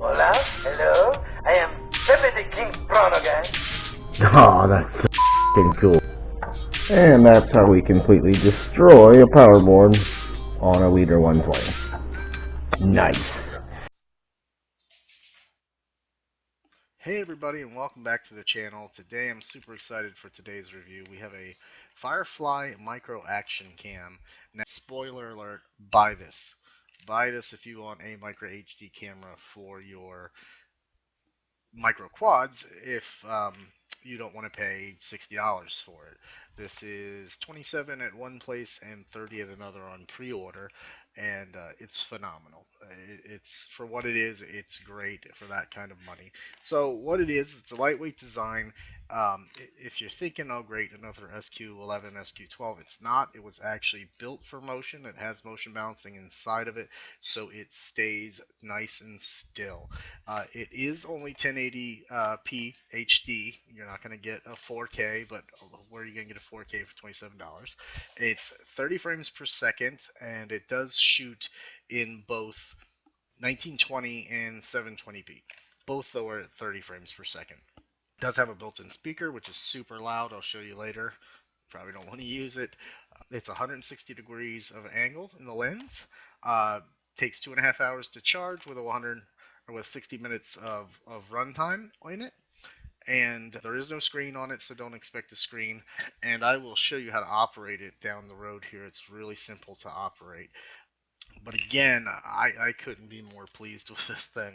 Hola, hello, I am Deputy King Pronogan. Oh, that's so f***ing cool. And that's how we completely destroy a power board on a Leader 1 plane. Nice. Hey everybody, and welcome back to the channel. Today I'm super excited for today's review. We have a FireFly Micro Action Cam. Now, spoiler alert, buy this. Buy this if you want a micro HD camera for your micro quads if you don't want to pay $60 for it. This is 27 at one place and 30 at another on pre-order, and it's phenomenal. It's for what it is. It's great for that kind of money. So what it is, it's a lightweight design. If you're thinking, oh great, another SQ11, SQ12, it's not. It was actually built for motion. It has motion balancing inside of it, so it stays nice and still. It is only 1080p HD. You're not going to get a 4K, but where are you going to get a 4K for $27? It's 30 frames per second, and it does shoot in both 1920 and 720p. Both, though, are at 30 frames per second. It does have a built-in speaker, which is super loud. I'll show you later. Probably don't want to use it. It's 160 degrees of angle in the lens. Takes 2.5 hours to charge with 60 minutes of runtime in it. And there is no screen on it, so don't expect a screen. And I will show you how to operate it down the road here. It's really simple to operate. But again, I couldn't be more pleased with this thing.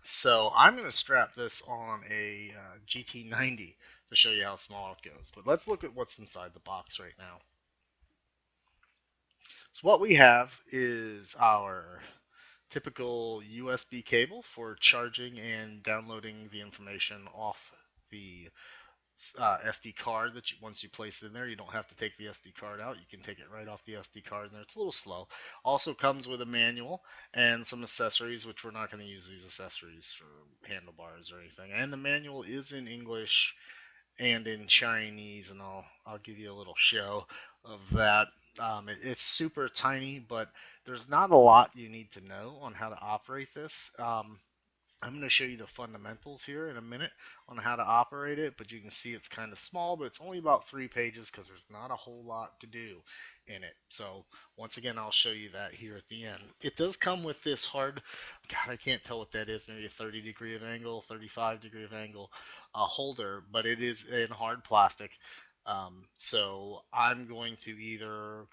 So I'm going to strap this on a GT-90 to show you how small it goes. But let's look at what's inside the box right now. So what we have is our typical USB cable for charging and downloading the information off the SD card that once you place it in there, you don't have to take the SD card out. You can take it right off the SD card in there. It's a little slow. Also comes with a manual and some accessories, which we're not going to use these accessories for handlebars or anything. And the manual is in English and in Chinese, and I'll give you a little show of that. It's super tiny, but there's not a lot you need to know on how to operate this. I'm going to show you the fundamentals here in a minute on how to operate it, but you can see it's kind of small, but it's only about 3 pages because there's not a whole lot to do in it. So once again, I'll show you that here at the end. It does come with this hard, God, I can't tell what that is, maybe a 30 degree of angle, 35 degree of angle holder, but it is in hard plastic. So I'm going to either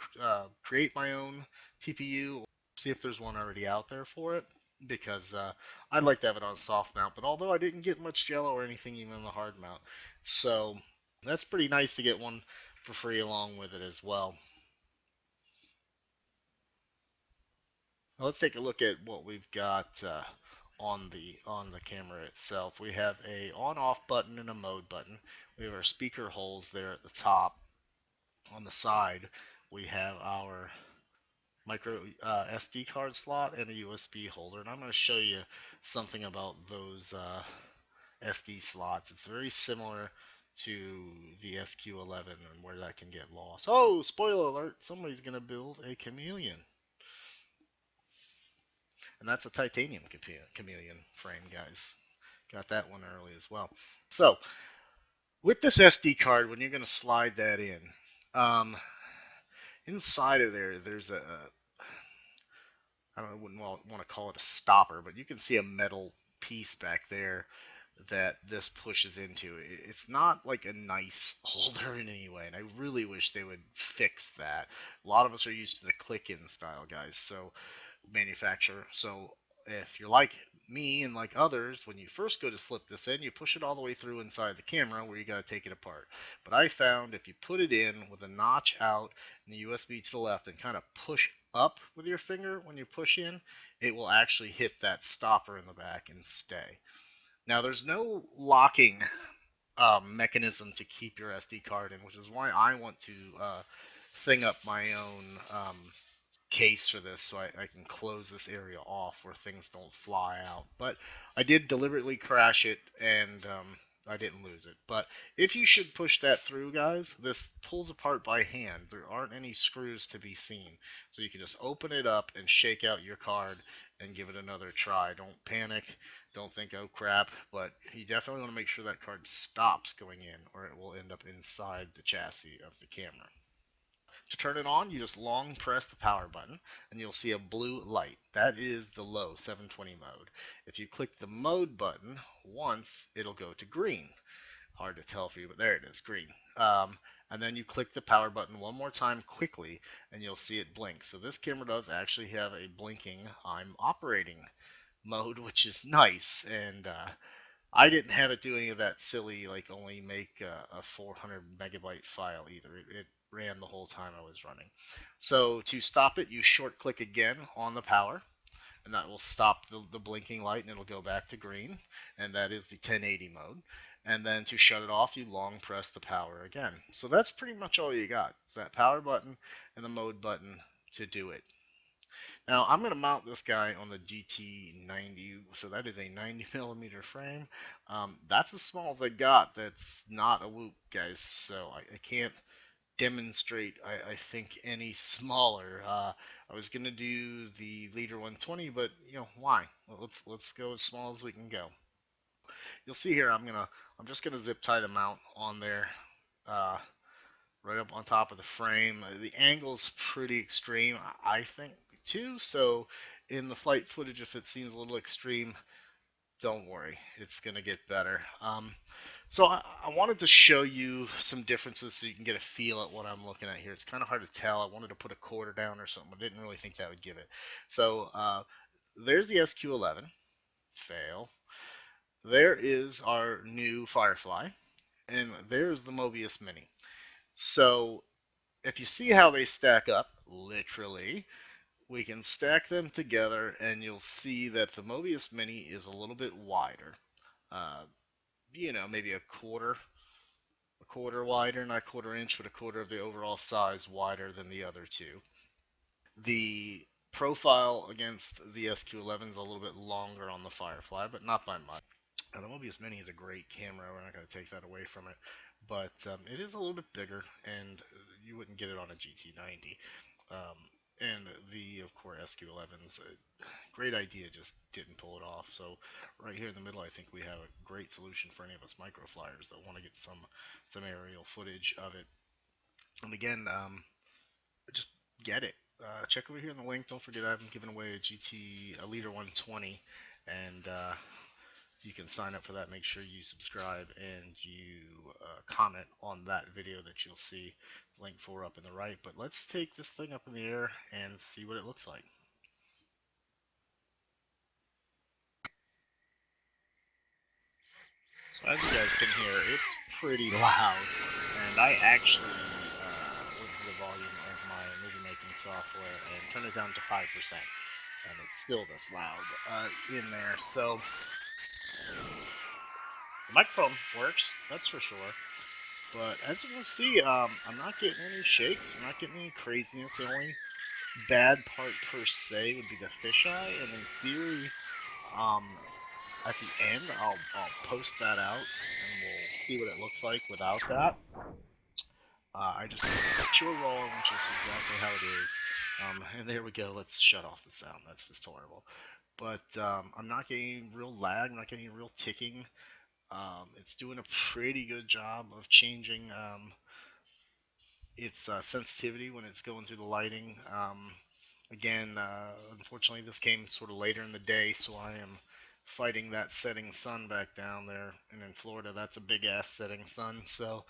create my own TPU or see if there's one already out there for it, because I'd like to have it on soft mount, but although I didn't get much jello or anything even on the hard mount, so that's pretty nice to get one for free along with it as well. Now let's take a look at what we've got on the camera itself. We have a on-off button and a mode button. We have our speaker holes there at the top. On the side, we have our micro SD card slot and a USB holder, and I'm going to show you something about those SD slots. It's very similar to the SQ11 and where that can get lost. Oh, spoiler alert, somebody's going to build a chameleon. And that's a titanium chameleon frame, guys. Got that one early as well. So, with this SD card, when you're going to slide that in, inside of there's I wouldn't want to call it a stopper, but you can see a metal piece back there that this pushes into. It's not like a nice holder in any way, and I really wish they would fix that. A lot of us are used to the click-in style, guys, so manufacturer. So if you're like me and like others, when you first go to slip this in, you push it all the way through inside the camera where you got to take it apart. But I found if you put it in with a notch out and the USB to the left and kind of push up with your finger when you push in, it will actually hit that stopper in the back and stay. Now there's no locking mechanism to keep your SD card in, which is why I want to thing up my own case for this so I can close this area off where things don't fly out. But I did deliberately crash it, and I didn't lose it. But if you should push that through, guys, this pulls apart by hand. There aren't any screws to be seen. So you can just open it up and shake out your card, and give it another try. Don't panic. Don't think, oh crap, but you definitely want to make sure that card stops going in, or it will end up inside the chassis of the camera. To turn it on, you just long press the power button, and you'll see a blue light. That is the low 720 mode. If you click the mode button once, it'll go to green. Hard to tell for you, but there it is, green. And then you click the power button one more time quickly, and you'll see it blink. So this camera does actually have a blinking I'm operating mode, which is nice. And I didn't have it do any of that silly, like only make a 400 megabyte file either. It ran the whole time I was running. So to stop it, you short click again on the power, and that will stop the blinking light, and it'll go back to green, and that is the 1080 mode. And then to shut it off, you long press the power again. So that's pretty much all you got. It's that power button and the mode button to do it. Now I'm going to mount this guy on the GT-90, so that is a 90 millimeter frame. That's as small as I got. That's not a Whoop, guys, so I can't demonstrate, I think, any smaller. I was gonna do the Leader 120, but why? Well, let's go as small as we can go. You'll see here, I'm just gonna zip tie the mount on there, uh, right up on top of the frame. The angle's pretty extreme, I think, too. So in the flight footage, if it seems a little extreme, don't worry, it's gonna get better. So I wanted to show you some differences so you can get a feel at what I'm looking at here. It's kind of hard to tell. I wanted to put a quarter down or something. I didn't really think that would give it. So there's the SQ11. Fail. There is our new FireFly. And there's the Mobius Mini. So if you see how they stack up, literally, we can stack them together and you'll see that the Mobius Mini is a little bit wider. Uh, maybe a quarter wider, not a quarter inch, but a quarter of the overall size wider than the other two. The profile against the SQ11 is a little bit longer on the FireFly, but not by much. Now, the Mobius Mini is a great camera. We're not going to take that away from it, but it is a little bit bigger, and you wouldn't get it on a GT-90. And the, of course, SQ11's a great idea, just didn't pull it off. So right here in the middle, I think we have a great solution for any of us micro flyers that want to get some aerial footage of it. And again, just get it. Check over here in the link. Don't forget I've been giving away a Leader 120, and you can sign up for that. Make sure you subscribe and you comment on that video that you'll see link for up in the right. But let's take this thing up in the air and see what it looks like. So as you guys can hear, it's pretty loud, and I actually went to the volume of my movie making software and turned it down to 5%, and it's still this loud in there. So the microphone works, that's for sure. But as you can see, I'm not getting any shakes. I'm not getting any craziness. The only bad part per se would be the fisheye, and in theory, at the end, I'll post that out, and we'll see what it looks like without that. I just use pure raw, which is exactly how it is. And there we go. Let's shut off the sound. That's just horrible. But I'm not getting real lag. I'm not getting real ticking. It's doing a pretty good job of changing its sensitivity when it's going through the lighting. Again, unfortunately, this came sort of later in the day, so I am fighting that setting sun back down there. And in Florida, that's a big-ass setting sun, so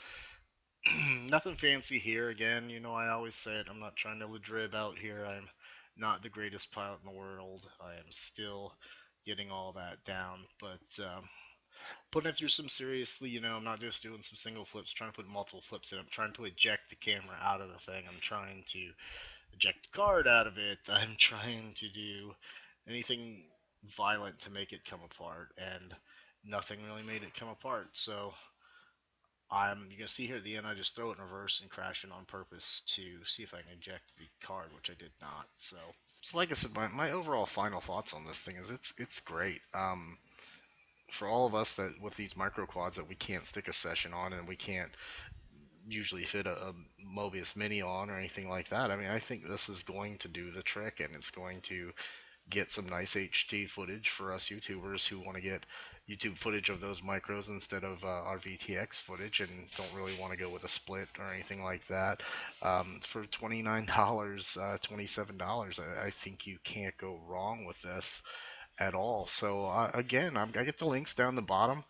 nothing fancy here. Again, I always say it, I'm not trying to ladrib out here. I'm not the greatest pilot in the world. I am still getting all that down, but putting it through some seriously, I'm not just doing some single flips, trying to put multiple flips in. I'm trying to eject the camera out of the thing. I'm trying to eject the card out of it. I'm trying to do anything violent to make it come apart, and nothing really made it come apart. So you can see here at the end, I just throw it in reverse and crash it on purpose to see if I can eject the card, which I did not. So like I said, my overall final thoughts on this thing is it's great. For all of us that with these micro quads that we can't stick a session on, and we can't usually fit a Mobius Mini on or anything like that, I mean, I think this is going to do the trick, and it's going to get some nice HD footage for us YouTubers who want to get YouTube footage of those micros instead of our VTX footage and don't really want to go with a split or anything like that. For $29, $27, I think you can't go wrong with this at all. So again, I get the links down the bottom.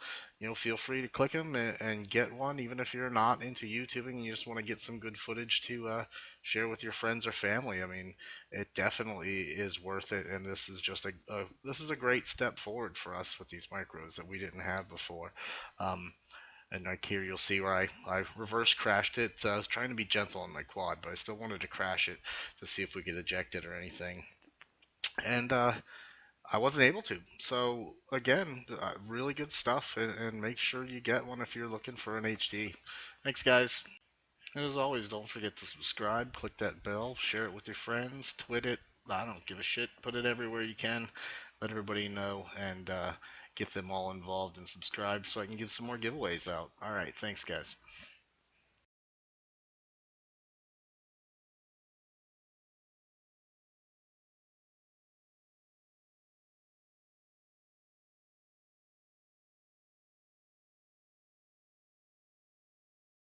Feel free to click them and get one, even if you're not into YouTubing and you just want to get some good footage to share with your friends or family. I mean, it definitely is worth it, and this is just this is a great step forward for us with these micros that we didn't have before. And like here, you'll see where I reverse crashed it. I was trying to be gentle on my quad, but I still wanted to crash it to see if we could eject it or anything. And I wasn't able to. So again, really good stuff, and make sure you get one if you're looking for an HD. Thanks, guys. And as always, don't forget to subscribe, click that bell, share it with your friends, tweet it. I don't give a shit. Put it everywhere you can. Let everybody know and get them all involved and subscribed so I can give some more giveaways out. All right, thanks, guys.